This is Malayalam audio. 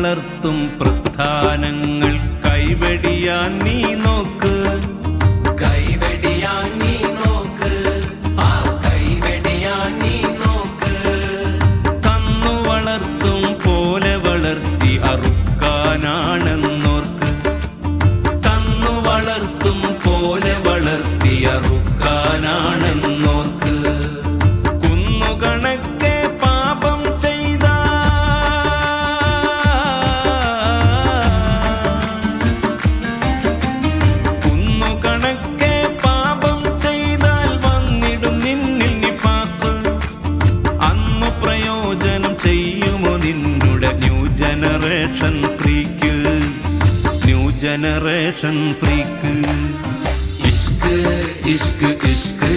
വളർത്തും പ്രസ്ഥാനങ്ങൾ കൈവെടിയാൻ നീ നോക്ക്, കൈവെടിയാൻ നീ നോക്ക്, ആ കൈവെടിയാൻ നീ നോക്ക്. കന്നു വളർത്തും പോലെ വളർത്തി അറുക്കാനാണെന്നോർക്ക്, കന്നു വളർത്തും പോലെ വളർത്തി അറുക്കാനാണെന്നോർക്ക്. കുന്നുകണക്കെ പാപം ചെയ്ത കുന്നുകണക്കെ പാപം ചെയ്താൽ വന്നിടും നിന്നിൽ നിഫാഖ്. അന്നു പ്രയോജനം ചെയ്യുമോ നിന്നുടെ new generation freak, new generation freak. Ishq Ishq Ishq